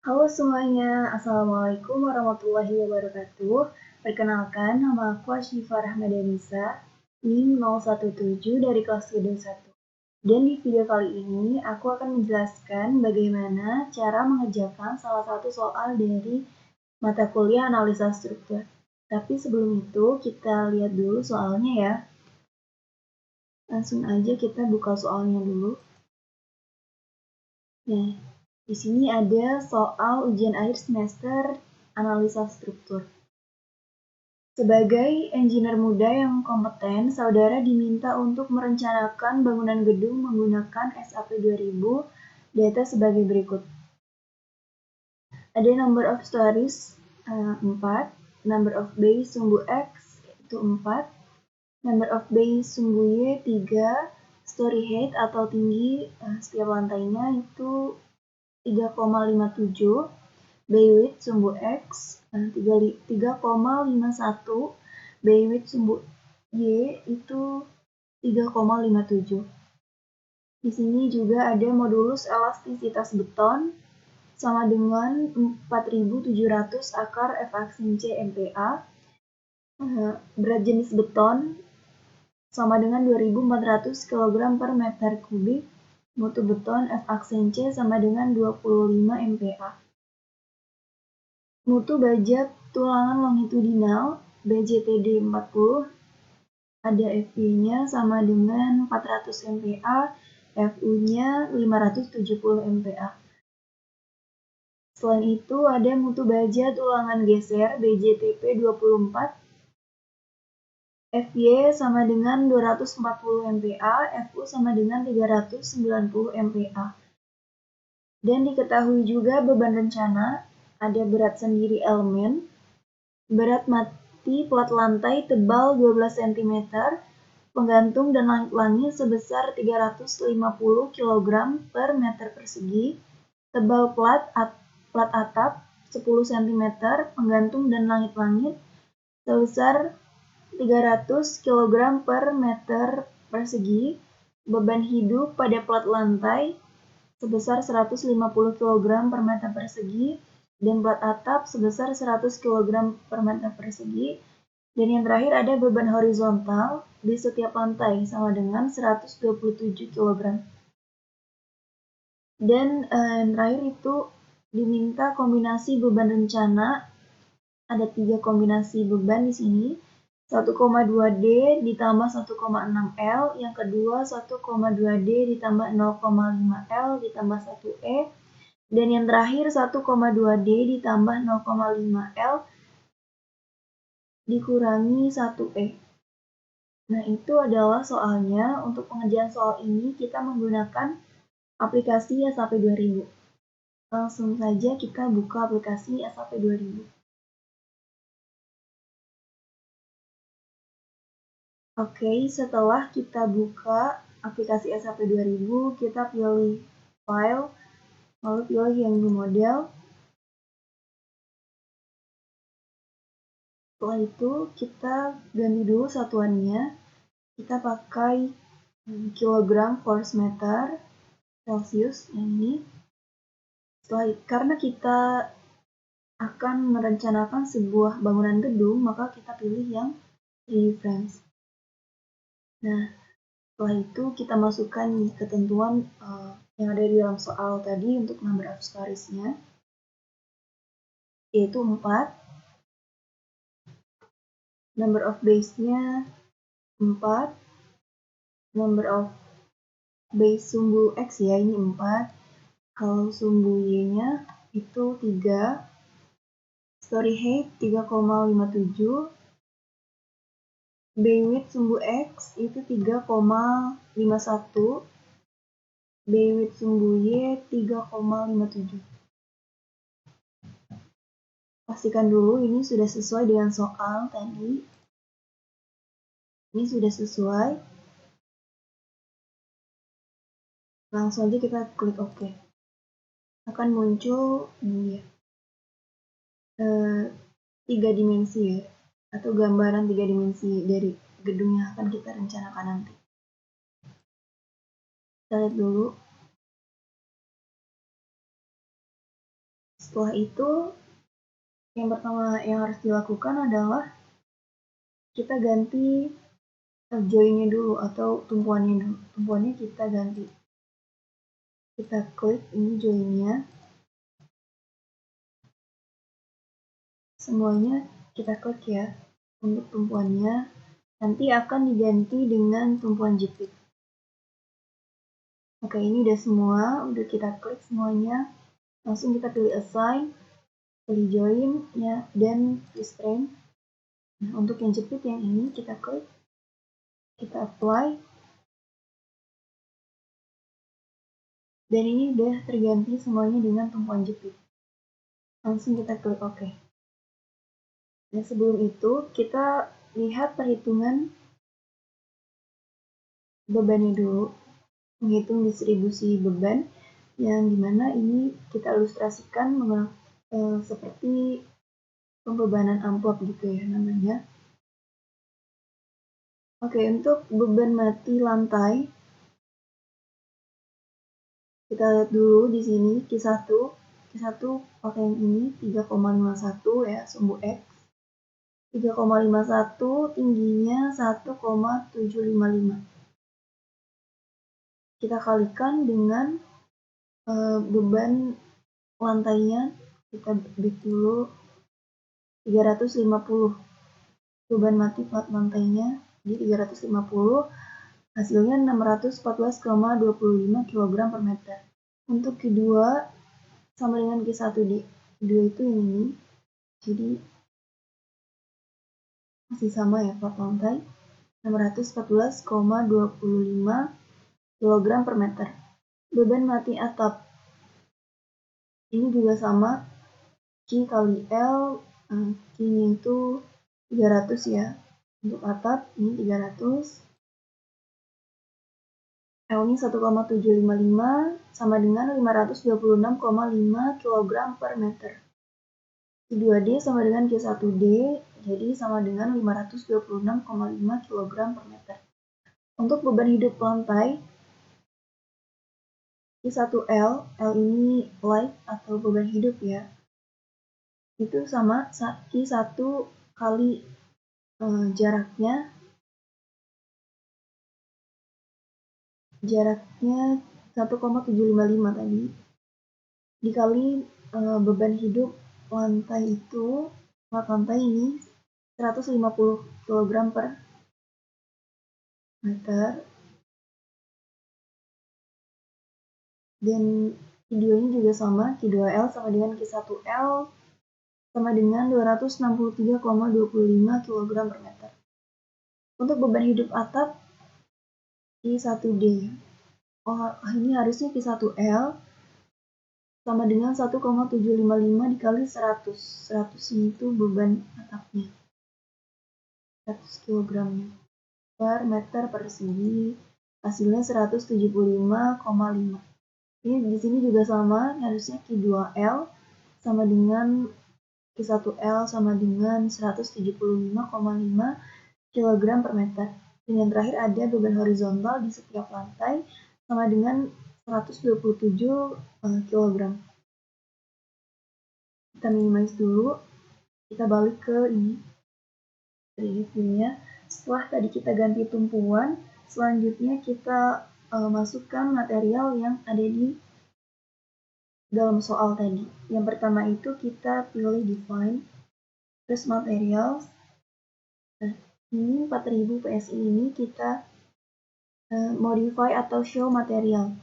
Halo semuanya, Assalamualaikum warahmatullahi wabarakatuh. Perkenalkan, nama aku Asyifa Rahmadanisa, NIM 017 dari kelas G21. Dan di video kali ini, aku akan menjelaskan bagaimana cara mengerjakan salah satu soal dari mata kuliah analisa struktur. Tapi sebelum itu, kita lihat dulu soalnya ya. Langsung aja kita buka soalnya dulu. Nah, di sini ada soal ujian akhir semester analisa struktur. Sebagai engineer muda yang kompeten, saudara diminta untuk merencanakan bangunan gedung menggunakan SAP 2000 data sebagai berikut. Ada number of stories 4, number of base sumbu X itu 4, number of base sumbu Y 3, story height atau tinggi setiap lantainya itu 3,57, bay width sumbu X 3,51, bay width sumbu Y itu 3,57. Di sini juga ada modulus elastisitas beton sama dengan 4.700 akar F aksin C MPa. Berat jenis beton sama dengan 2.400 kg per meter kubik. Mutu beton F aksin C sama dengan 25 MPa. Mutu baja tulangan longitudinal BJTD 40 ada FY-nya sama dengan 400 MPa, FU-nya 570 MPa. Selain itu ada mutu baja tulangan geser BJTP 24, FY sama dengan 240 MPa, FU sama dengan 390 MPa. Dan diketahui juga beban rencana, ada berat sendiri elemen, berat mati plat lantai tebal 12 cm, penggantung dan langit-langit sebesar 350 kg per meter persegi, tebal plat atap 10 cm, penggantung dan langit-langit sebesar 300 kg per meter persegi, beban hidup pada plat lantai sebesar 150 kg per meter persegi, dan plat atap sebesar 100 kg per meter persegi. Dan yang terakhir ada beban horizontal di setiap lantai sama dengan 127 kg. Dan yang terakhir itu diminta kombinasi beban rencana. Ada 3 kombinasi beban di sini. 1,2D ditambah 1,6 L, yang kedua 1,2D ditambah 0,5 L ditambah 1E, dan yang terakhir 1,2D ditambah 0,5 L dikurangi 1E. Nah, itu adalah soalnya. Untuk pengerjaan soal ini kita menggunakan aplikasi SAP 2000. Langsung saja kita buka aplikasi SAP 2000. Oke, setelah kita buka aplikasi SAP 2000, kita pilih file, lalu pilih yang new model. Setelah itu kita ganti dulu satuannya, kita pakai kilogram per meter Celsius yang ini. Karena kita akan merencanakan sebuah bangunan gedung, maka kita pilih yang 3D frames. Nah, setelah itu kita masukkan ketentuan yang ada di dalam soal tadi untuk number of stories-nya, yaitu 4. Number of base-nya 4. Number of base sumbu X ya, ini 4. Kalau sumbu Y-nya itu 3. Story height 3,57. Bay width sumbu X itu 3,51. Bay width sumbu Y 3,57. Pastikan dulu ini sudah sesuai dengan soal tadi. Ini sudah sesuai. Langsung aja kita klik OK. Akan muncul ini ya, 3 dimensi ya, atau gambaran 3 dimensi dari gedung yang akan kita rencanakan nanti. Kita lihat dulu. Setelah itu, yang pertama yang harus dilakukan adalah kita ganti joinnya dulu atau tumpuannya dulu. Tumpuannya kita ganti. Kita klik ini joinnya. Semuanya kita klik ya untuk tumpuannya. Nanti akan diganti dengan tumpuan jepit. Oke, ini udah semua, udah kita klik semuanya. Langsung kita pilih assign, pilih join ya, dan restrain. Nah, untuk yang jepit yang ini kita klik, kita apply. Dan ini udah terganti semuanya dengan tumpuan jepit. Langsung kita klik OK. Dan sebelum itu, kita lihat perhitungan bebannya dulu. Menghitung distribusi beban, yang dimana ini kita ilustrasikan seperti pembebanan amplop gitu ya namanya. Oke, untuk beban mati lantai, kita lihat dulu di sini Q1 pakai yang ini 3,51 ya, sumbu X. 3,51 tingginya 1,755. Kita kalikan dengan beban lantainya, kita back dulu 350. Beban mati plat lantainya di 350, hasilnya 614,25 kg per meter. Untuk kedua sama dengan Q1D. Kedua itu ini, jadi masih sama ya plat lantai, 614,25 kg per meter. Beban mati atap ini juga sama, Q kali L, Q-nya itu 300 ya. Untuk atap ini 300. L-nya 1,755 sama dengan 526,5 kg per meter. Q2D sama dengan Q1D, jadi sama dengan 526,5 kg per meter. Untuk beban hidup lantai, Q1L, L ini light atau beban hidup ya, itu sama Q1 kali jaraknya 1,755 tadi dikali beban hidup lantai itu, lantai ini 150 kg per meter, dan Q2 ini juga sama, Q2L sama dengan Q1L sama dengan 263,25 kg per meter. Untuk beban hidup atap Q1D, ini harusnya Q1L sama dengan 1,755 dikali 100. 100 itu beban atapnya. 100 kg per meter persegi, hasilnya 175,5. Ini di sini juga sama, harusnya Q2L sama dengan Q1L sama dengan 175,5 kg per meter. Dan yang terakhir ada beban horizontal di setiap lantai sama dengan 127 kg. Kita minimize dulu, kita balik ke ini reviewnya. Setelah tadi kita ganti tumpuan, selanjutnya kita masukkan material yang ada di dalam soal tadi. Yang pertama itu kita pilih define, terus materials. Nah, ini 4000 PSI ini kita modify atau show material.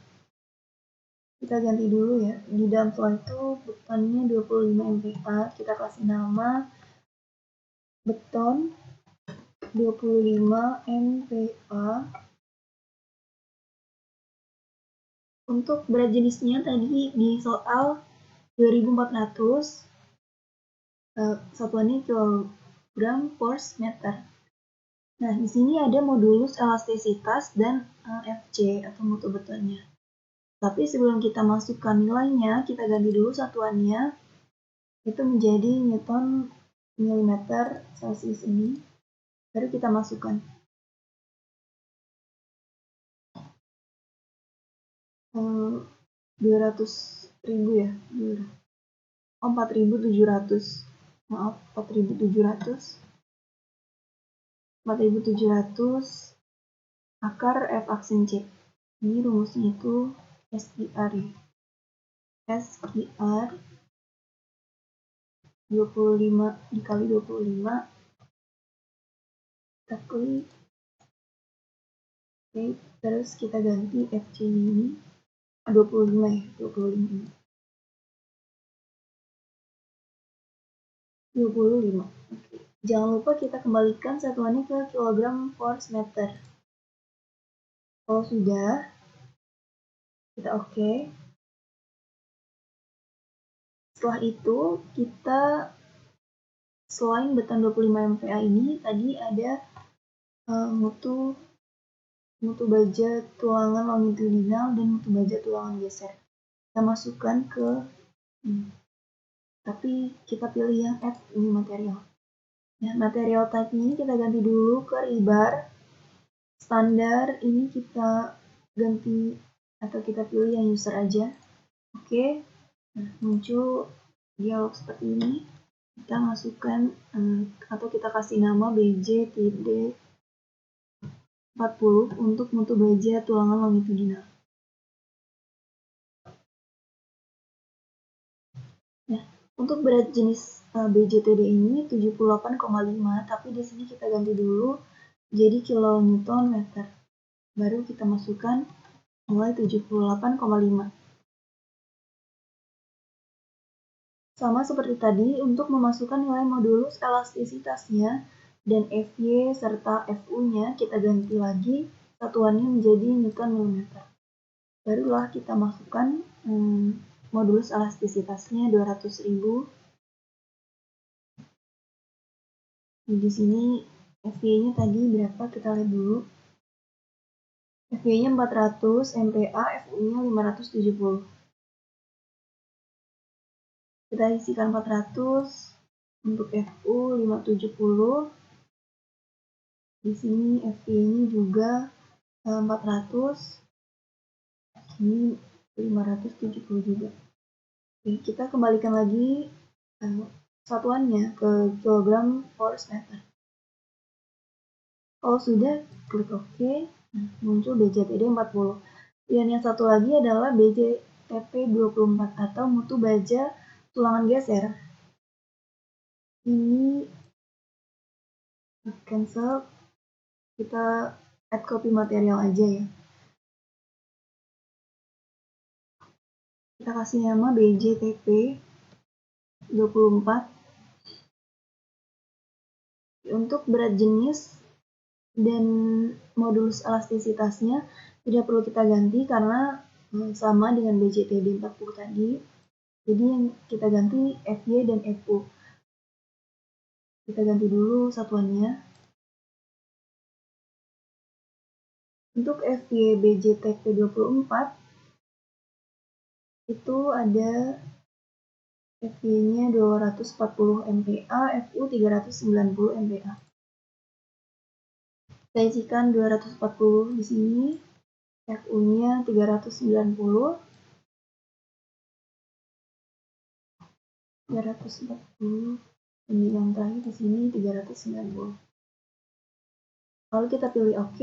Kita ganti dulu ya. Di dalam soal itu betonnya 25 MPa, kita kasih nama beton 25 MPa. Untuk berat jenisnya tadi di soal 2400, satuannya kilogram per meter. Nah, di sini ada modulus elastisitas dan FC atau mutu betonnya. Tapi sebelum kita masukkan nilainya, kita ganti dulu satuannya. Itu menjadi Newton milimeter Celsius ini. Baru kita masukkan. 200.000 ya. 4.700. Maaf, 4.700. 4.700 akar F aksen C. Ini rumusnya itu SQR ya. SQR 25 dikali 25. Kita klik. Oke, terus kita ganti FC ini 25 ya, 25. 25. Oke. Jangan lupa kita kembalikan satuannya ke kilogram per meter. Kalau sudah, kita oke. Setelah itu, kita selain beton 25 MPa ini, tadi ada mutu baja tulangan longitudinal dan mutu baja tulangan geser. Kita masukkan ke tapi kita pilih yang F, ini material. Nah, material type ini kita ganti dulu ke rebar. Standar ini kita ganti atau kita pilih yang user aja. Oke. Nah, muncul dialog seperti ini. Kita masukkan atau kita kasih nama BJ-40 untuk mutu baja tulangan longitudinal. Nah, untuk berat jenis BJTD ini 78,5, tapi di sini kita ganti dulu jadi kilonewton meter. Baru kita masukkan mulai 78,5. Sama seperti tadi, untuk memasukkan nilai modulus elastisitasnya dan Fy serta Fu-nya kita ganti lagi satuannya menjadi Newton mm. Barulah kita masukkan modulus elastisitasnya 200.000. Di sini Fy-nya tadi berapa? Kita lihat dulu. Fy-nya 400 MPa, Fu-nya 570. Kita isikan 400 untuk Fu 570. Di sini Fy-nya juga 400. Ini 570 juga. Oke, kita kembalikan lagi satuannya ke kilogram per meter. Kalau sudah, klik OK. Nah, muncul BJTD 40. Dan yang satu lagi adalah BJTP 24 atau mutu baja tulangan geser. Ini cancel. Kita add copy material aja ya. Kita kasih nama BJTP 24. Untuk berat jenis dan modulus elastisitasnya tidak perlu kita ganti karena sama dengan BJTD 40 tadi. Jadi yang kita ganti Fy dan Fu. Kita ganti dulu satuannya. Untuk Fy BJTP 24 itu ada Fy-nya 240 MPa, Fu 390 MPa. Kita isikan 240 di sini, Fu-nya 390, 340, ini yang terakhir di sini 390. Lalu kita pilih OK.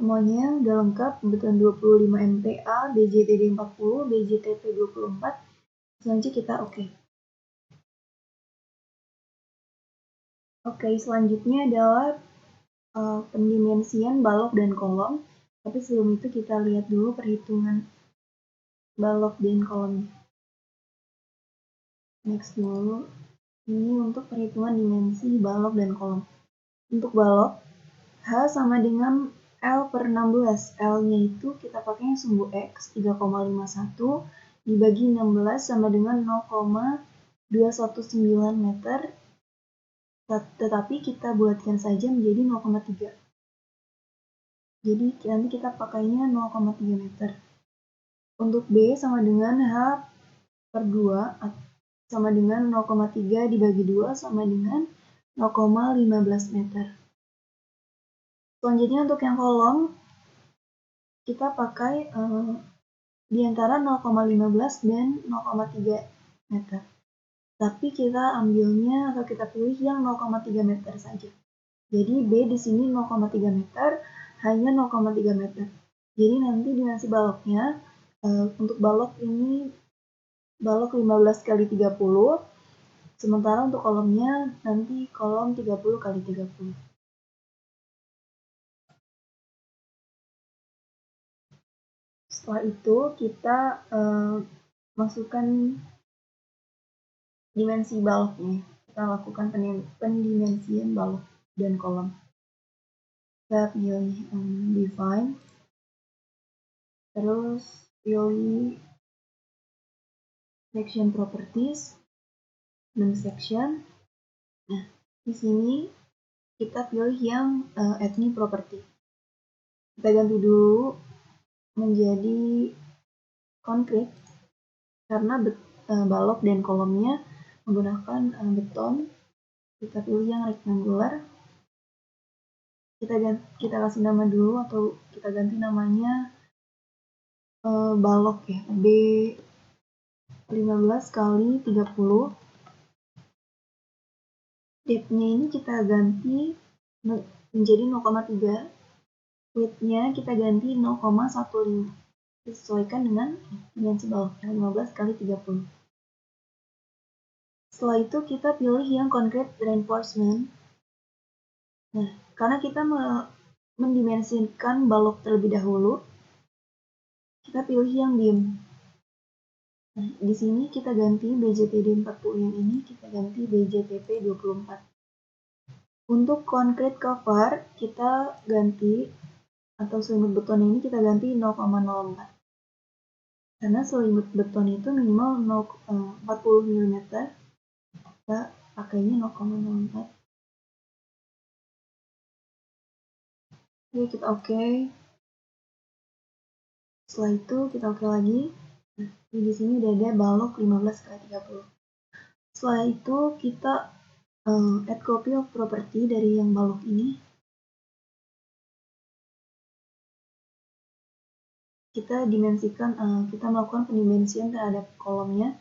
Semuanya udah lengkap, beton 25 MPa, BJTD 40, BJTP 24. Selanjutnya kita OK. Oke, selanjutnya adalah pendimensian balok dan kolom. Tapi sebelum itu kita lihat dulu perhitungan balok dan kolomnya. Next dulu. Ini untuk perhitungan dimensi balok dan kolom. Untuk balok, H sama dengan L per 16. L-nya itu kita pakai sumbu X 3,51 dibagi 16 sama dengan 0,219 meter. Tetapi kita buatkan saja menjadi 0,3. Jadi nanti kita pakainya 0,3 meter. Untuk B sama dengan H per 2 sama dengan 0,3 dibagi 2 sama dengan 0,15 meter. Selanjutnya untuk yang kolom, kita pakai di antara 0,15 dan 0,3 meter. Tapi kita ambilnya atau kita pilih yang 0,3 meter saja. Jadi B di sini 0,3 meter, hanya 0,3 meter. Jadi nanti dimensi baloknya, untuk balok ini balok 15 kali 30, sementara untuk kolomnya nanti kolom 30 kali 30. Setelah itu kita masukkan dimensi baloknya. Kita lakukan pendimensian balok dan kolom. Kita pilih define, terus pilih section properties, section. Nah, di sini kita pilih yang add new property. Kita ganti dulu menjadi concrete karena balok dan kolomnya menggunakan beton. Kita pilih yang rectangular. Kita kasih nama dulu atau kita ganti namanya balok ya, B 15 kali 30. Depth-nya ini kita ganti menjadi 0,3. Width-nya kita ganti 0,15. Disesuaikan dengan dimensi balok 15 kali 30. Setelah itu kita pilih yang concrete reinforcement. Nah, karena kita mendimensikan balok terlebih dahulu, kita pilih yang beam. Nah, di sini kita ganti BJTD 40 yang ini, kita ganti BJTP 24. Untuk concrete cover, kita ganti atau selimut beton ini kita ganti 0,04. Karena selimut beton itu minimal 40 mm, kita pakainya 0,04. Oke, kita oke. Setelah itu kita oke lagi. Nah, di sini udah ada balok 15 kali 30. Setelah itu kita add copy of property dari yang balok ini. Kita dimensikan, kita melakukan pendimensian terhadap kolomnya.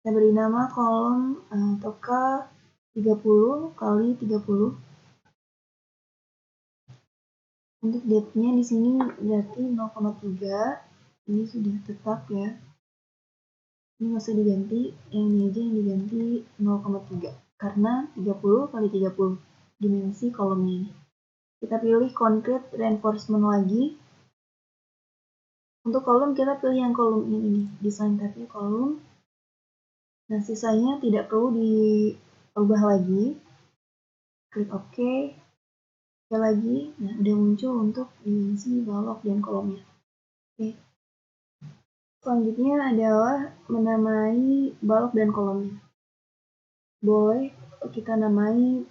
Kita beri nama kolom toka 30 kali 30. Untuk depth-nya di sini berarti 0,3. Ini sudah tetap ya. Ini nggak usah diganti, yang ini aja yang diganti 0,3. Karena 30 kali 30 dimensi kolomnya ini. Kita pilih concrete reinforcement lagi. Untuk kolom kita pilih yang kolom ini, design type-nya kolom. Nah, sisanya tidak perlu diubah lagi. Klik OK. Sekali lagi, nah udah muncul untuk dimensi balok dan kolomnya. Oke. Selanjutnya adalah menamai balok dan kolomnya. Boleh kita namai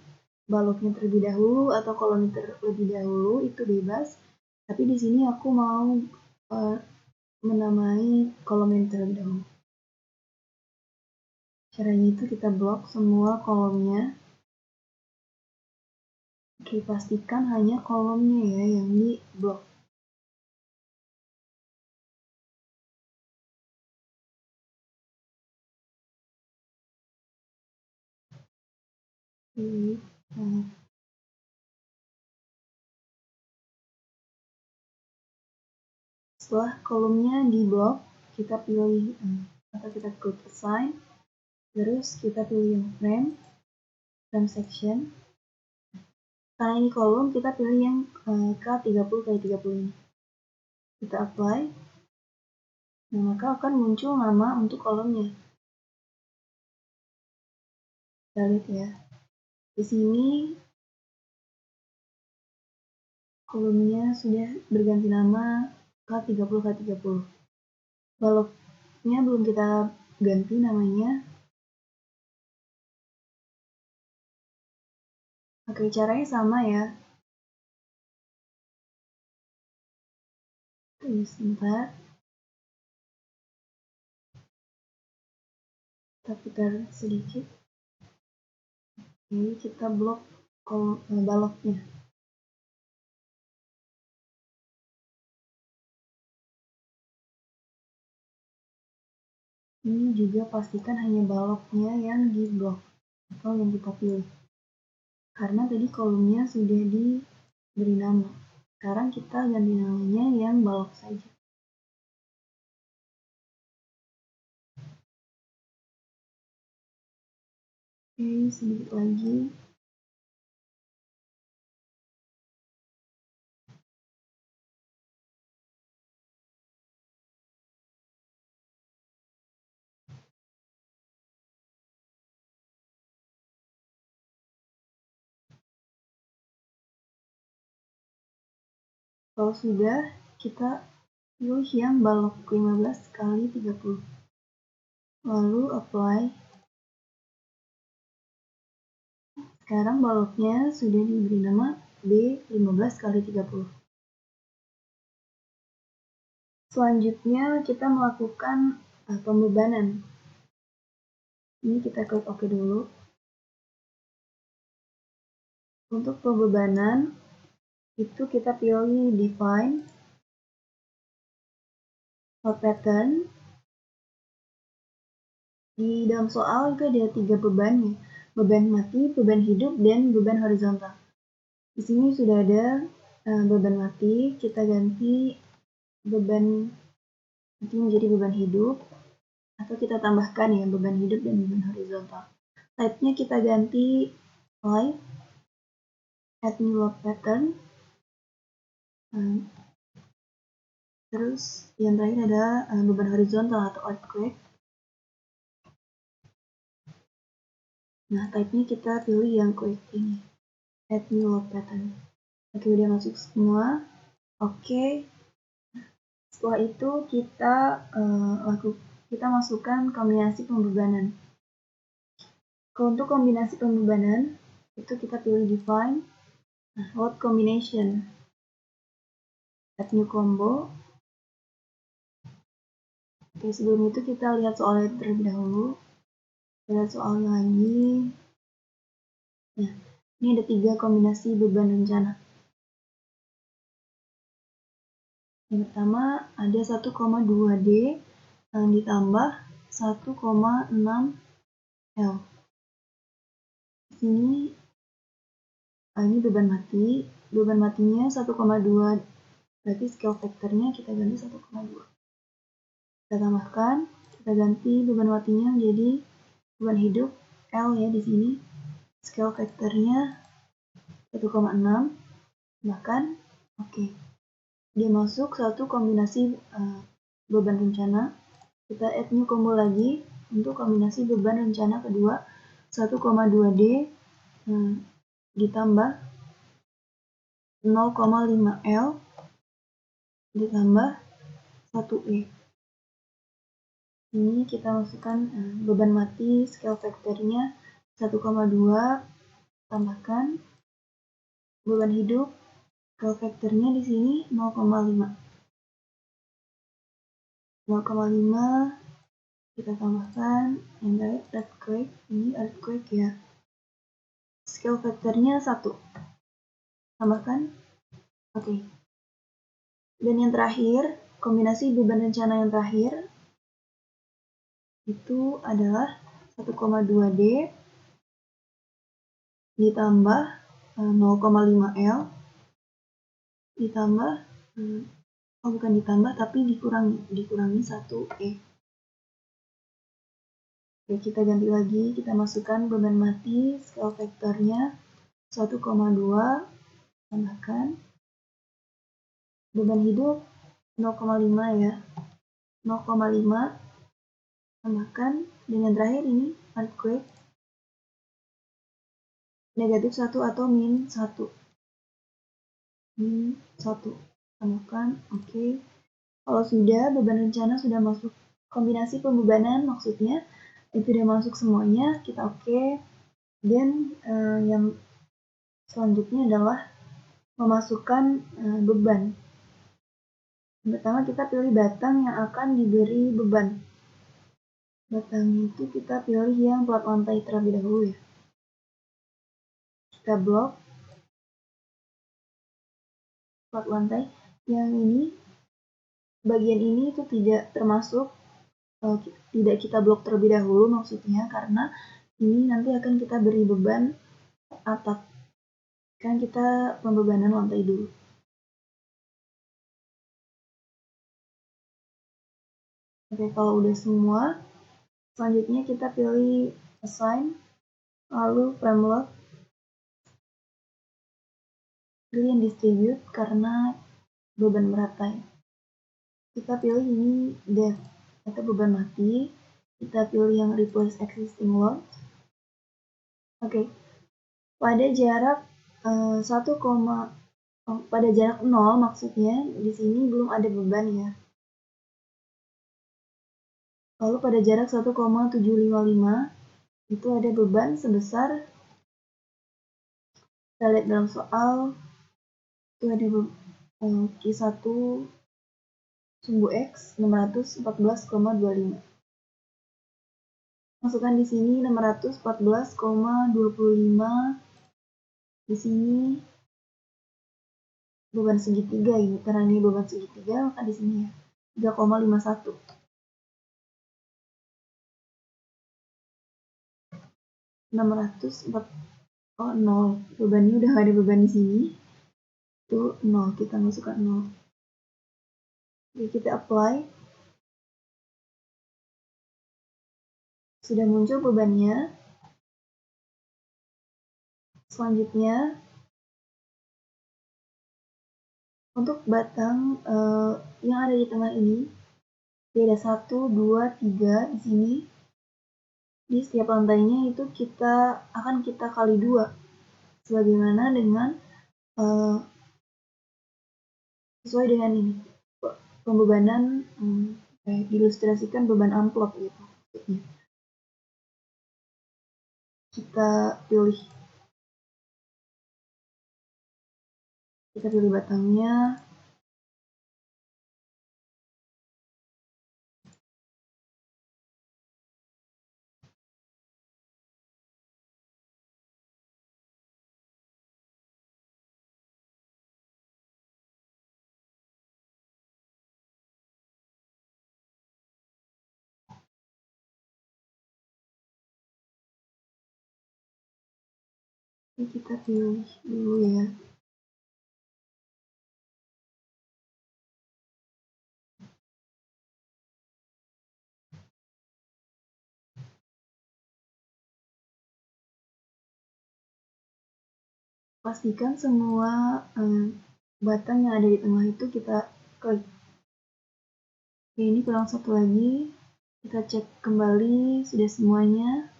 baloknya terlebih dahulu atau kolomnya terlebih dahulu, itu bebas. Tapi di sini aku mau menamai kolomnya terlebih dahulu. Caranya itu kita blok semua kolomnya. Oke, pastikan hanya kolomnya ya yang di blok. Setelah kolomnya di blok, kita pilih atau kita klik assign, terus kita pilih yang frame section. Karena ini kolom, kita pilih yang K30x30 ini. Kita apply. Nah, maka akan muncul nama untuk kolomnya. Kita lihat ya. Di sini kolomnya sudah berganti nama K30x30. Baloknya belum kita ganti namanya. Oke, caranya sama ya. Tunggu sebentar. Kita putar sedikit. Oke, kita blok baloknya. Ini juga pastikan hanya baloknya yang di blok atau yang kita pilih. Karena tadi kolomnya sudah diberi nama. Sekarang kita ganti namanya yang balok saja. Oke, sedikit lagi. Kalau sudah, kita pilih yang balok 15 kali 30. Lalu apply. Sekarang baloknya sudah diberi nama B15 kali 30. Selanjutnya kita melakukan pembebanan. Ini kita klik OK dulu. Untuk pembebanan itu kita pilih define load pattern. Di dalam soal itu ada 3 beban ya, beban mati, beban hidup, dan beban horizontal. Di sini sudah ada beban mati, kita ganti beban mati menjadi beban hidup, atau kita tambahkan ya beban hidup dan beban horizontal. Type-nya kita ganti live, add new load pattern. Terus yang terakhir ada beban horizontal atau earthquake. Nah, type-nya kita pilih yang quake ini, add new load pattern. Oke, udah masuk semua. Oke. Setelah itu kita masukkan kombinasi pembebanan. Untuk kombinasi pembebanan itu kita pilih define load combination, add new combo. Oke, sebelum itu kita lihat soalnya terlebih dahulu. Lihat soalnya lagi. Nah, ini ada 3 kombinasi beban rencana. Yang pertama ada 1,2D ditambah 1,6 L. Di sini ini beban mati. Beban matinya 1,2, berarti scale factornya kita ganti 1,2. Kita tambahkan, kita ganti beban matinya menjadi beban hidup L ya di sini. Scale factornya 1,6. Bahkan oke. Dia masuk satu kombinasi beban rencana. Kita add new combo lagi untuk kombinasi beban rencana kedua 1,2D ditambah 0,5 L ditambah 1E. Ini kita masukkan beban mati scale factornya 1,2, tambahkan beban hidup scale factornya di sini 0,5. 0,5 kita tambahkan yang terakhir earthquake. Ini earthquake ya, scale factornya 1, tambahkan oke. Dan yang terakhir, kombinasi beban rencana yang terakhir itu adalah 1,2D ditambah 0,5 L ditambah bukan ditambah tapi dikurangi 1E. Oke, kita ganti lagi, kita masukkan beban mati scale factornya 1,2, tambahkan beban hidup 0,5 ya, 0,5, tambahkan dengan terakhir ini earthquake negatif 1 atau min 1. Min 1. Tambahkan, oke. Kalau sudah, beban rencana sudah masuk kombinasi pembebanan, maksudnya itu sudah masuk semuanya, kita oke. Dan yang selanjutnya adalah memasukkan beban. Yang pertama kita pilih batang yang akan diberi beban. Batang itu kita pilih yang plat lantai terlebih dahulu ya. Kita blok plat lantai. Yang ini, bagian ini itu tidak termasuk tidak kita blok terlebih dahulu, maksudnya karena ini nanti akan kita beri beban atap, kan kita pembebanan lantai dulu. Oke, kalau udah semua, selanjutnya kita pilih assign, lalu frame load, pilih yang distribute karena beban merata ya. Kita pilih ini depth atau beban mati, kita pilih yang replace existing load. Oke, pada jarak 0 maksudnya di sini belum ada beban ya. Lalu pada jarak 1,755 itu ada beban sebesar, kita lihat dalam soal itu ada Q1 sumbu X 614,25. Masukkan di sini 614,25. Di sini beban segitiga ini, karena ini beban segitiga maka di sini ya 3,51. 604, oh 0, bebannya udah gak ada beban di sini, itu 0, kita masukkan 0. Oke, kita apply, sudah muncul bebannya. Selanjutnya untuk batang yang ada di tengah ini, ada 1, 2, 3 di sini. Di setiap lantainya itu akan kita kali 2, sebagaimana dengan sesuai dengan ini pembebanan, diilustrasikan beban amplop gitu. Kita pilih batangnya. Ini kita pilih dulu ya. Pastikan semua batang yang ada di tengah itu kita klik. Oke, ini kurang satu lagi. Kita cek kembali sudah semuanya.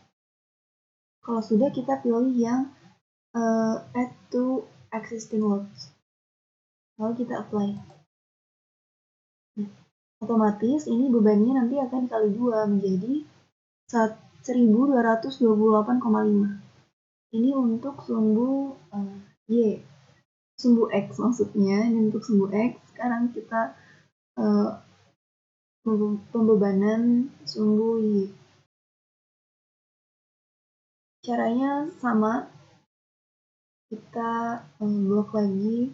Kalau sudah, kita pilih yang add to existing loads. Lalu kita apply. Nah, otomatis ini bebannya nanti akan dikali 2 menjadi 1228,5. Ini untuk sumbu Y, sumbu X maksudnya. Ini untuk sumbu X. Sekarang kita pembebanan sumbu Y. Caranya sama, kita blok lagi.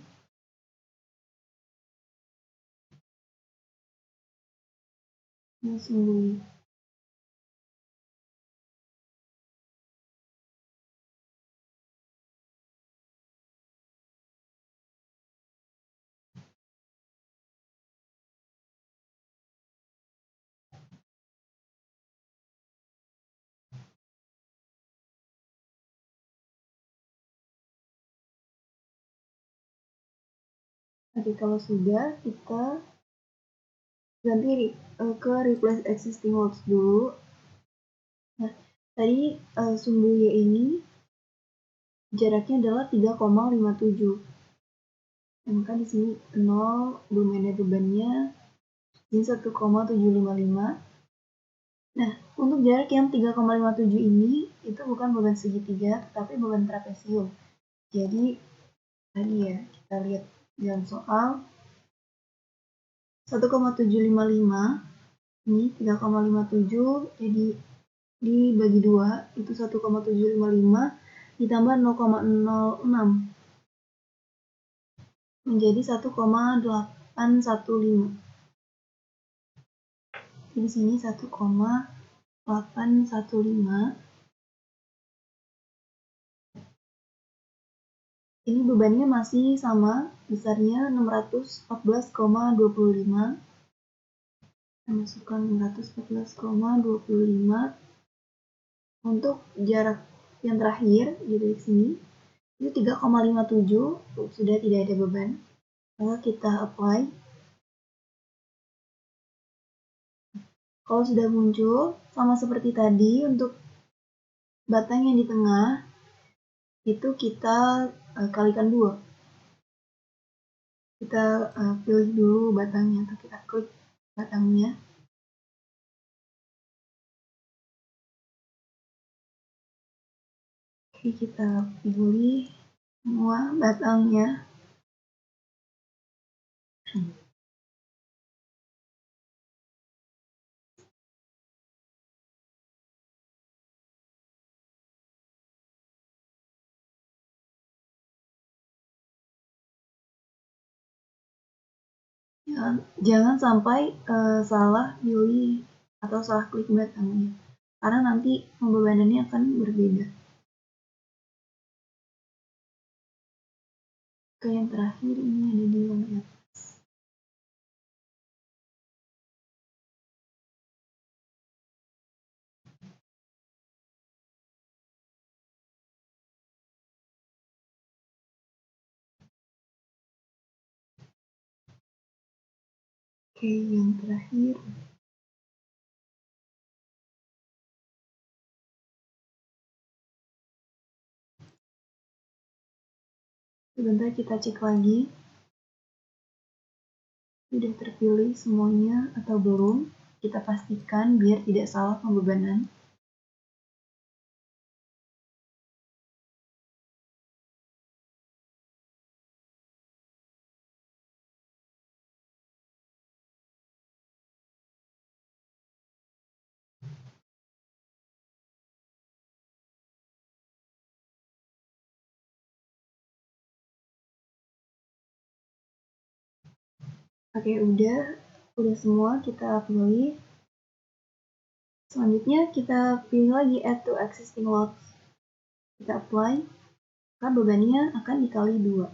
Ini sumbu Y. Oke, kalau sudah, kita ganti ke replace existing loads dulu. Nah, tadi sumbu Y ini jaraknya adalah 3,57. Nah, maka di sini 0, belum ada bebannya. Ini 1,755. Nah, untuk jarak yang 3,57 ini, itu bukan beban segitiga, tetapi beban trapesium. Jadi, tadi ya, kita lihat dalam soal 1,755, ini 3,57, jadi dibagi 2, itu 1,755, ditambah 0,06, menjadi 1,815. di sini 1,815. Ini bebannya masih sama, besarnya 614,25. Kita masukkan 614,25. Untuk jarak yang terakhir di titik sini, itu 3,57, sudah tidak ada beban. Maka kita apply. Kalau sudah muncul, sama seperti tadi, untuk batang yang di tengah, itu kita kalikan 2. Kita pilih dulu batangnya, atau kita klik batangnya. Oke, kita pilih semua batangnya. Jangan sampai salah pilih atau salah klik batangnya, karena nanti pembebanannya akan berbeda. Oke, yang terakhir ini ada di bagian atas. Oke, yang terakhir. Sebentar kita cek lagi. Sudah terpilih semuanya atau belum? Kita pastikan biar tidak salah pembebanan. Oke, udah semua kita pilih. Selanjutnya kita pilih lagi add to existing loads. Kita apply, maka bebannya akan dikali 2.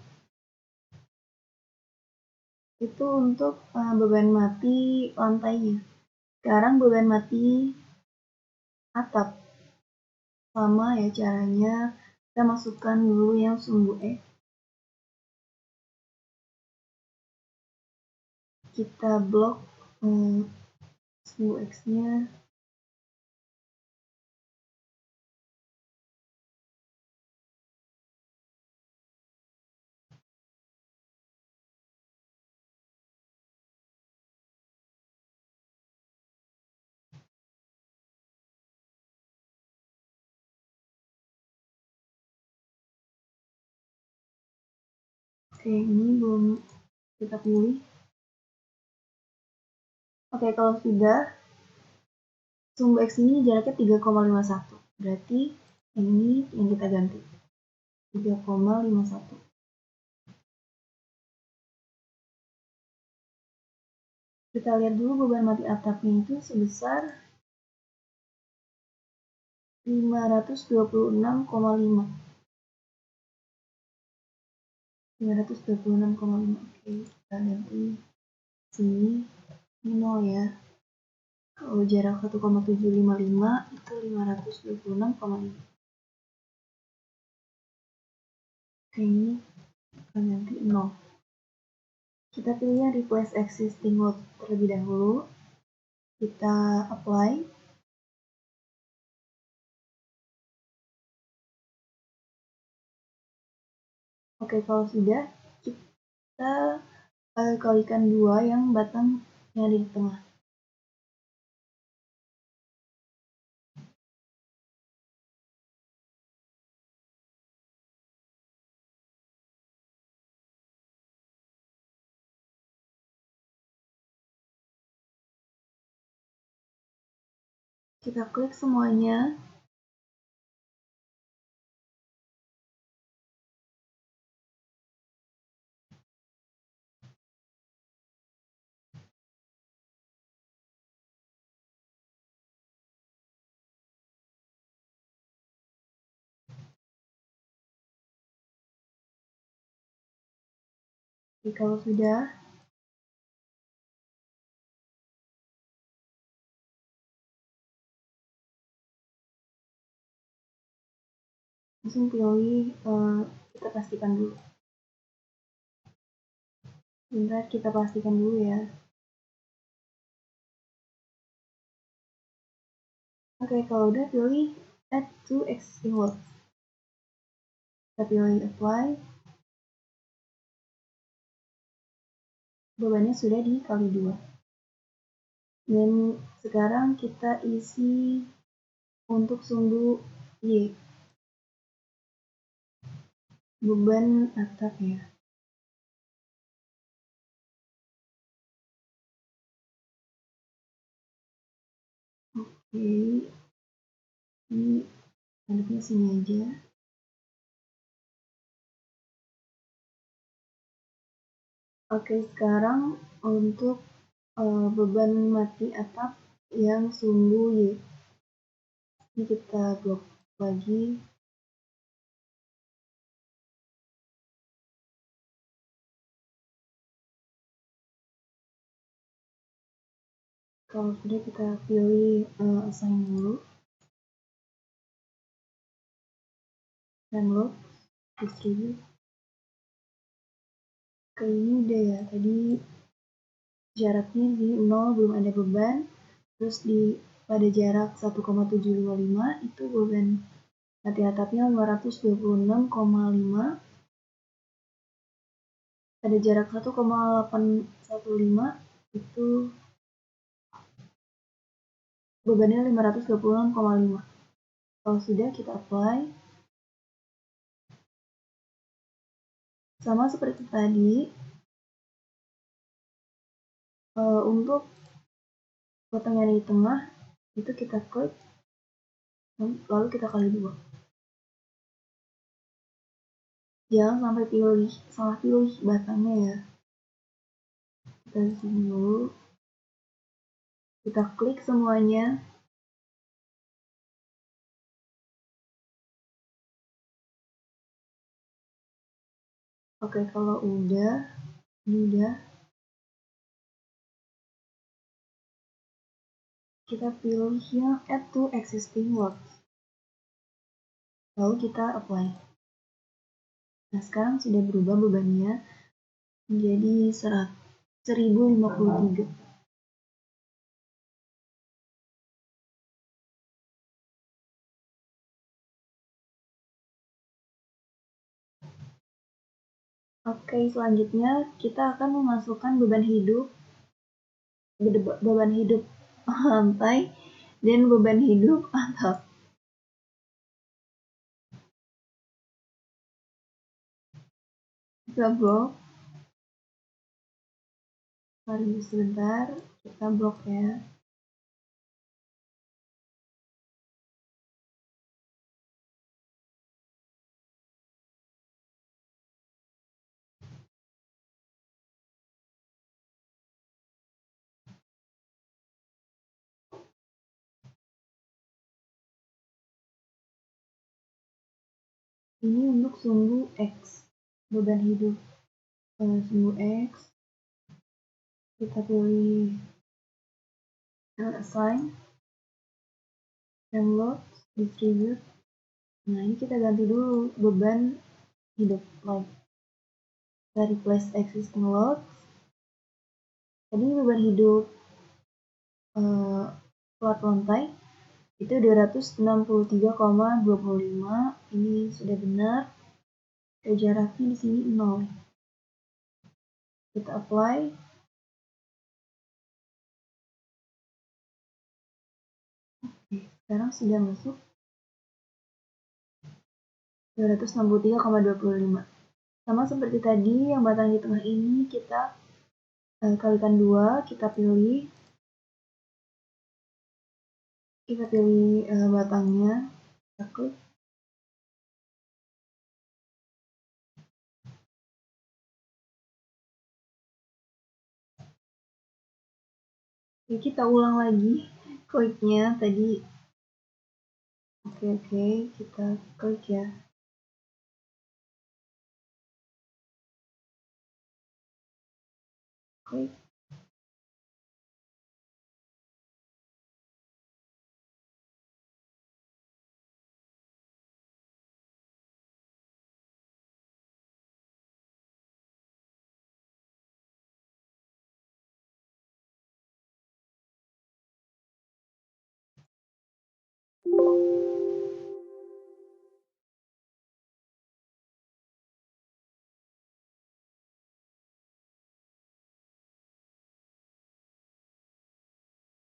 Itu untuk beban mati lantainya. Sekarang beban mati atap. Sama ya caranya, kita masukkan dulu yang sumbu X. Kita blok sumbu X-nya. Oke, ini belum kita pilih. Oke, kalau sudah, sumbu X ini jaraknya 3,51. Berarti ini yang kita ganti. 3,51. Kita lihat dulu beban mati atapnya itu sebesar 526,5. 526,5. Oke, kita ganti sini. Ini 0 ya. Kalau jarak 1,755 itu 526,5. Oke, ini kita ganti 0. Kita pilih yang replace existing load terlebih dahulu. Kita apply. Oke, kalau sudah, kita kalikan 2 yang batang yang ada di tengah. Kita klik semuanya. Oke, kalau sudah, langsung pilih, kita pastikan dulu. Bentar, kita pastikan dulu ya. Oke, kalau udah pilih add to existing loads. Kita pilih apply. Bebannya sudah dikali 2. Dan sekarang kita isi untuk sumbu Y. Beban atap ya. Oke, ini aduknya sini aja. Oke, sekarang untuk beban mati atap yang sumbu Y. Ini kita blok lagi. Kalau sudah kita pilih assign dulu. Dan load, distribute. Oke, ini udah ya, tadi jaraknya di 0 belum ada beban. Terus pada jarak 1,755 itu beban mati atapnya 526,5. Pada jarak 1,815 itu bebannya 526,5. Kalau sudah, kita apply. Sama seperti tadi, untuk potongan di tengah itu kita klik, lalu kita kali 2. Jangan sampai salah pilih batangnya ya. Kita sini dulu, kita klik semuanya. Oke, kalau udah, ini udah, kita pilih yang add to existing loads, lalu kita apply. Nah, sekarang sudah berubah bebannya menjadi 1053. Oke, selanjutnya kita akan memasukkan beban hidup lantai dan beban hidup atap. Kita blok. Mari sebentar, kita blok ya. Ini untuk sumbu X, beban hidup sumbu X. Kita pilih assign, and load, distribute. Nah, ini kita ganti dulu beban hidup like. Kita replace existing loads. Tadi beban hidup plat lantai itu 263,25. Ini sudah benar. Jaraknya di sini 0. Kita apply. Oke, sekarang sudah masuk 263,25. Sama seperti tadi, yang batang di tengah ini kita kalikan 2, kita pilih batangnya, kita klik. Oke, kita ulang lagi kliknya tadi. Oke, kita klik ya. klik.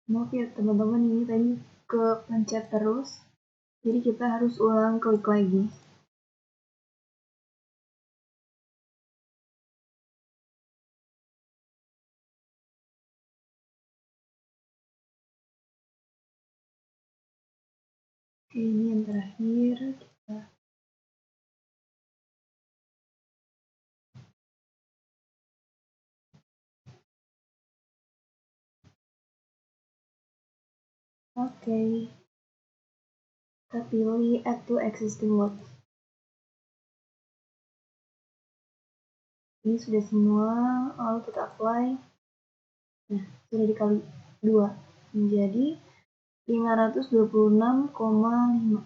Maaf ya teman-teman, ini tadi kepencet terus, jadi kita harus ulang klik lagi. Oke, ini yang terakhir kita. Oke, kita pilih add to existing logs. Ini sudah semua, lalu kita apply. Nah, sudah dikali 2 menjadi 526,5.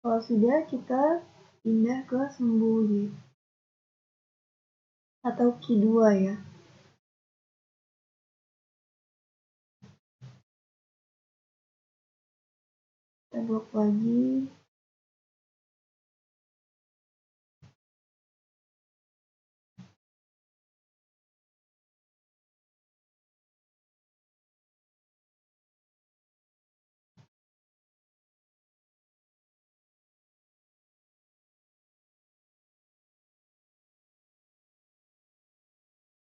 Kalau sudah, kita pindah ke sembunyi atau key 2 ya. Kita blok lagi.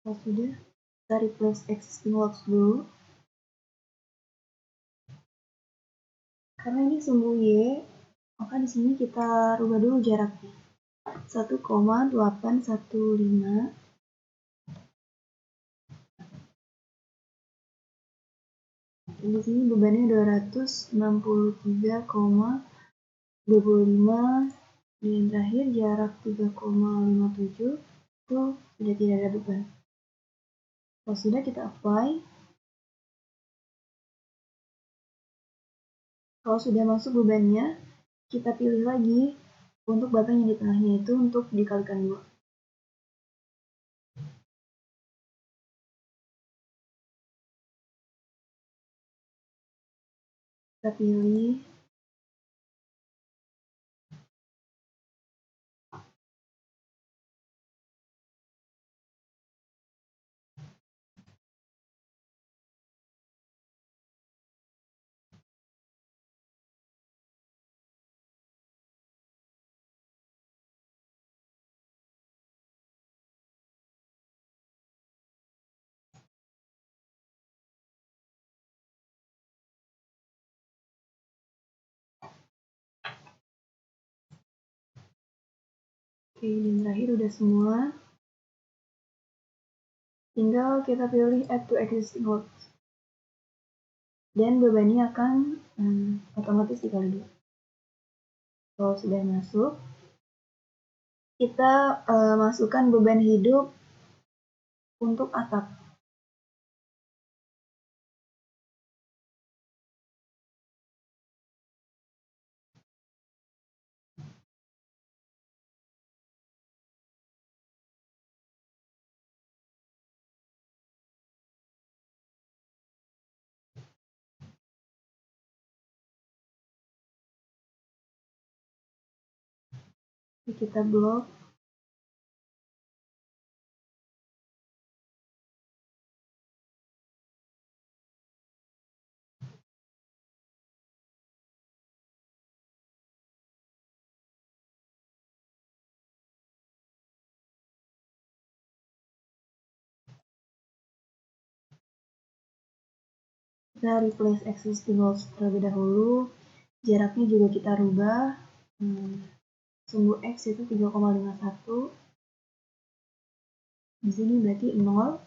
Kalau sudah, kita replace existing logs dulu. Karena ini sembunyi, maka di sini kita rubah dulu jaraknya. 1,815. Di sini bebannya 263,25, dan terakhir jarak 3,57 itu sudah tidak ada beban. Kalau sudah, kita apply. Kalau sudah masuk bebannya, kita pilih lagi untuk batang yang di tengahnya itu untuk dikalikan 2. Kita pilih. Oke, dan terakhir udah semua. Tinggal kita pilih add to existing logs. Dan bebannya akan otomatis dikali 2. Kalau sudah masuk, kita masukkan beban hidup untuk atap. Kita blok. Kita replace existing logs terlebih dahulu. Jaraknya juga kita rubah. Sumbu X itu 3,51. Di sini berarti 0.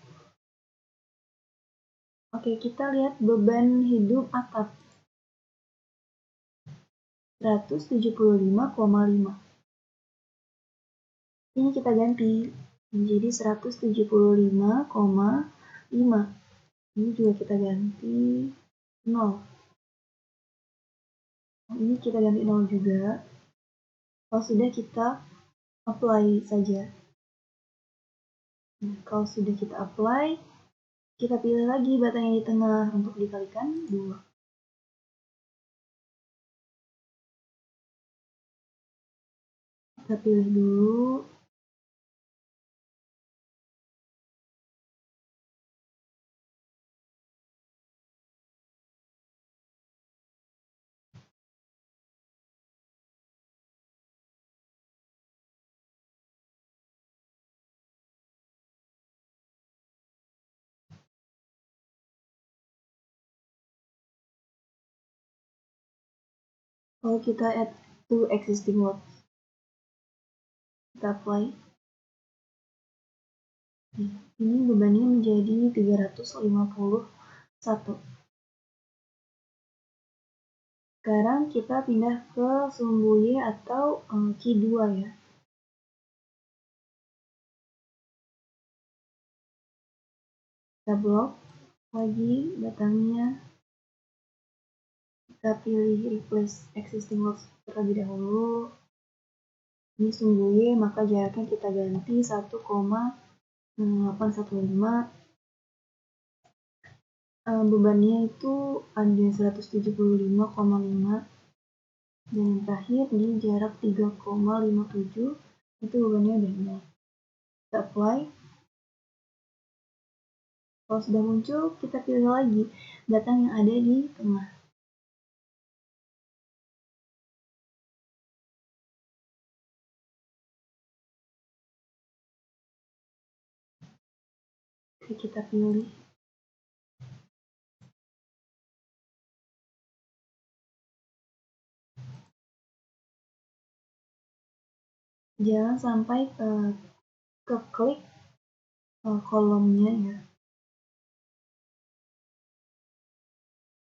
Oke, Oke, kita lihat beban hidup atap. 175,5. Ini kita ganti menjadi 175,5. Ini juga kita ganti 0. Ini kita ganti 0 juga. Kalau sudah, kita apply saja. Nah, kalau sudah kita apply, kita pilih lagi batang yang di tengah untuk dikalikan 2. Kita pilih dulu. Kalau kita add to existing load, kita apply. Ini bebannya menjadi 351. Sekarang kita pindah ke sumbu Y atau key 2 ya. Kita blok lagi batangnya. Kita pilih replace existing loads terlebih dahulu. Ini sumbu Y, maka jaraknya kita ganti 1,815. Bebannya itu ada 175,5. Dan yang terakhir di jarak 3,57 itu bebannya udah 0. Kita apply. Kalau sudah muncul, kita pilih lagi batang yang ada di tengah. Oke, kita pilih. Jangan sampai ke klik kolomnya ya.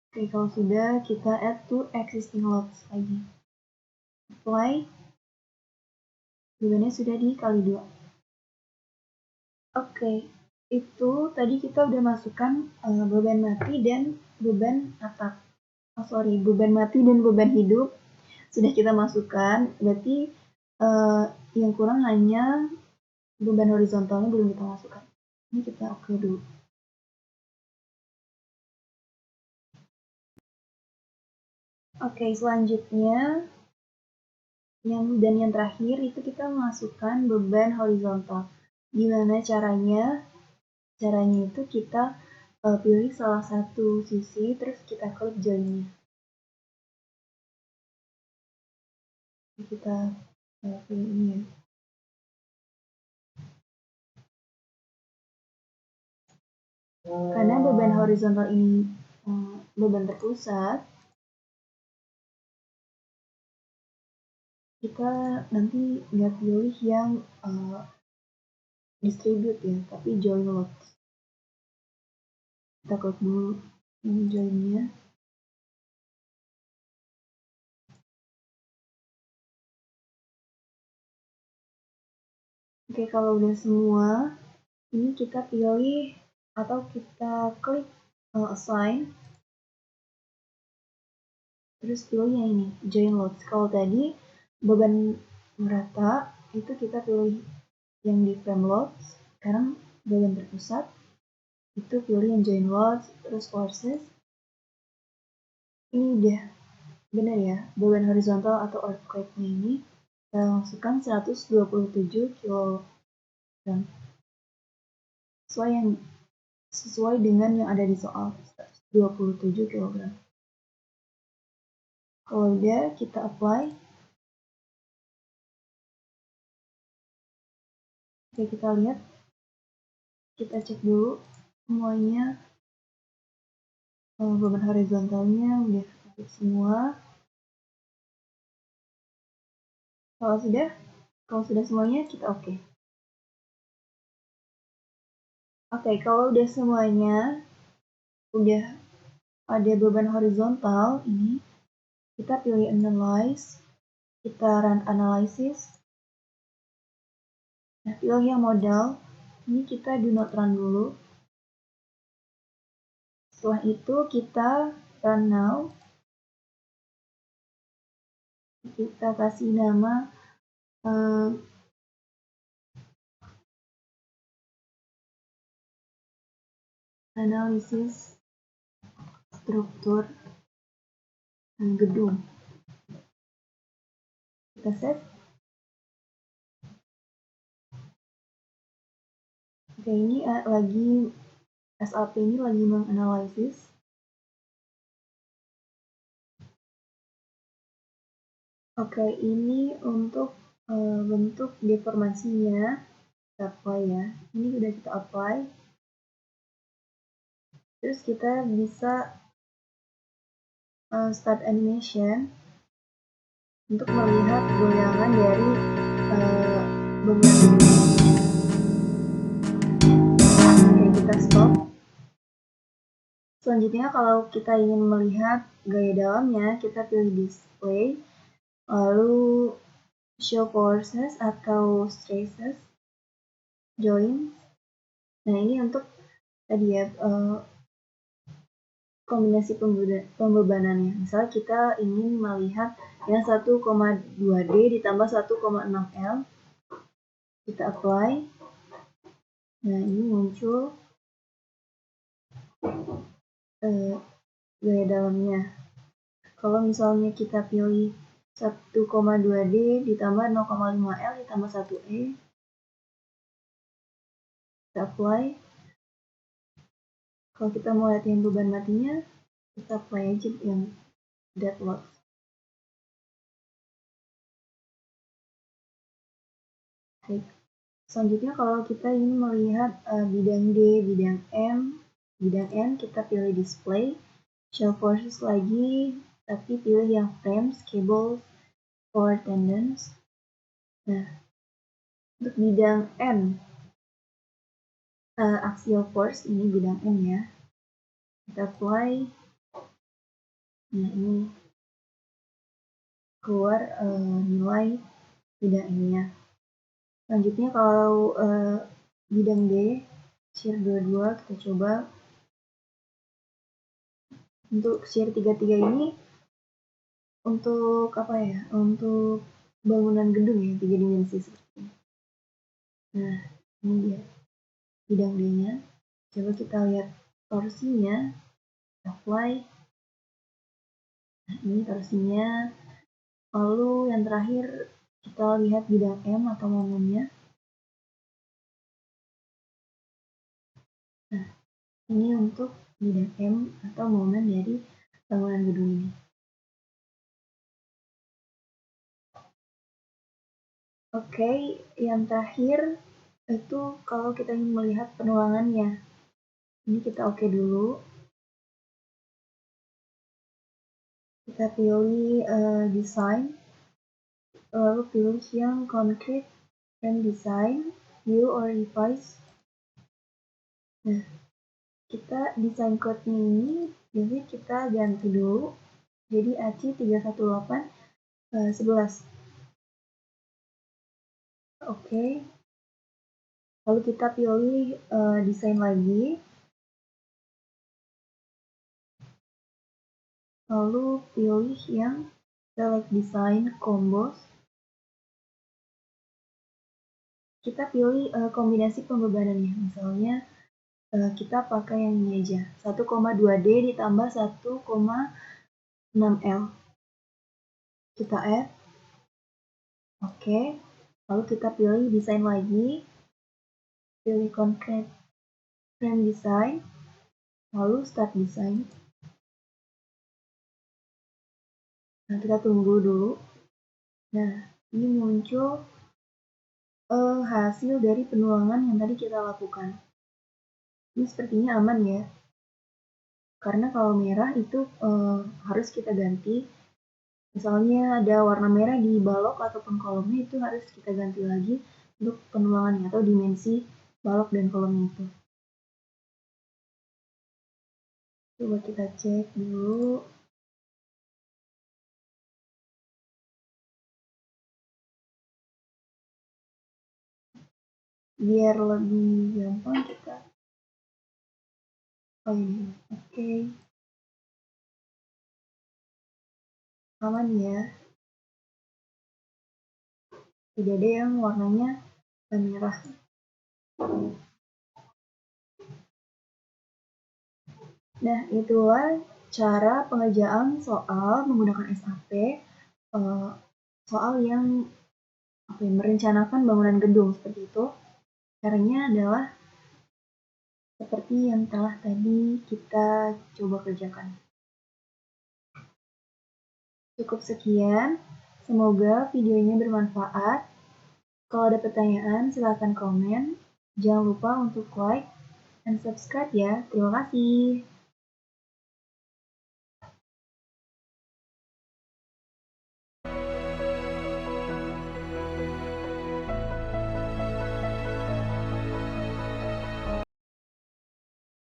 Oke, kalau sudah, kita add to existing loads lagi. Apply. Bebannya sudah dikali 2. Oke, itu tadi kita udah masukkan beban mati dan beban atap. Beban mati dan beban hidup sudah kita masukkan. Berarti yang kurang hanya beban horizontalnya belum kita masukkan. Ini kita oke dulu. Oke, selanjutnya yang terakhir itu kita masukkan beban horizontal. Gimana caranya? Caranya itu kita pilih salah satu sisi, terus kita klik join-nya. Kita pilih ini ya. Karena beban horizontal ini beban terpusat, kita nanti nggak pilih yang distribute ya, tapi join loads. Kita klik dulu ini join-nya. Oke, kalau udah semua, ini kita pilih atau kita klik assign. Terus pilih yang ini, join loads. Kalau tadi beban merata, itu kita pilih yang di frame loads. Sekarang beban terpusat, itu pilih yang join loads, terus forces. Ini udah benar ya, beban horizontal atau earthquake-nya ini kita masukkan 127 kg. Sesuai dengan yang ada di soal, 127 kg. Kalau udah, kita apply. Oke, kita lihat. Kita cek dulu semuanya. Beban horizontalnya udah aktif semua. Kalau sudah semuanya, kita oke. Oke, kalau udah semuanya, udah ada beban horizontal ini, kita pilih analyze, kita run analysis. Nah, pilih yang modal, ini kita do not run dulu. Setelah itu kita run now. Kita kasih nama analisis struktur gedung. Kita save. Oke, ini lagi SAP ini lagi menganalisis. Oke, ini untuk bentuk deformasinya. Kita apply ya. Ini udah kita apply. Terus kita bisa start animation untuk melihat goyangan dari bangunan ini. Oke, kita stop. Selanjutnya kalau kita ingin melihat gaya dalamnya, kita pilih display, lalu show forces atau stresses, join. Nah, ini untuk tadi ya kombinasi pembebanannya. Misalnya kita ingin melihat yang 1,2D ditambah 1,6L. Kita apply. Nah, ini muncul gaya dalamnya. Kalau misalnya kita pilih 1,2D ditambah 0,5L ditambah 1E. Kita apply. Kalau kita mau lihat yang beban matinya, kita apply aja yang dead load. Oke. Selanjutnya kalau kita ingin melihat bidang D, bidang M, bidang N, kita pilih display, show forces lagi, tapi pilih yang frames, cables, or tendons. Nah, untuk bidang N, axial force, ini bidang N ya. Kita apply. Nah, ini keluar nilai bidang N-nya. Selanjutnya kalau bidang D, shear 22, kita coba. Untuk shear 33 ini untuk apa ya? Untuk bangunan gedung ya, 3 dimensi seperti ini. Nah, ini dia bidang D-nya. Coba kita lihat torsinya, apply. Nah, ini torsinya. Lalu yang terakhir kita lihat bidang M atau momennya. Nah, ini untuk bidang M atau momen dari bangunan gedung ini. Oke, yang terakhir itu kalau kita ingin melihat penuangannya. Ini kita oke dulu. Kita pilih design, lalu pilih yang concrete and design, view or revise. Nah, kita design code-nya ini, jadi kita ganti dulu. Jadi AC 31811. Oke. Lalu kita pilih desain lagi. Lalu pilih yang select design combos. Kita pilih kombinasi pembebanannya. Misalnya kita pakai yang ini aja. 1,2D ditambah 1,6L. Kita add. Oke. Lalu kita pilih desain lagi. Pilih concrete frame design. Lalu start design. Nah, kita tunggu dulu. Nah, ini muncul hasil dari penuangan yang tadi kita lakukan. Ini sepertinya aman ya. Karena kalau merah itu harus kita ganti. Misalnya ada warna merah di balok ataupun kolomnya, itu harus kita ganti lagi untuk penuangannya atau dimensi balok dan kolomnya itu. Coba kita cek dulu. Biar lebih gampang kita. Oh ini, oke. Aman ya. Tidak ada yang warnanya merah. Nah, itulah cara pengerjaan soal menggunakan SAP, soal yang merencanakan bangunan gedung seperti itu. Caranya adalah seperti yang telah tadi kita coba kerjakan. Cukup sekian, semoga videonya bermanfaat. Kalau ada pertanyaan, silahkan komen. Jangan lupa untuk like dan subscribe ya. Terima kasih.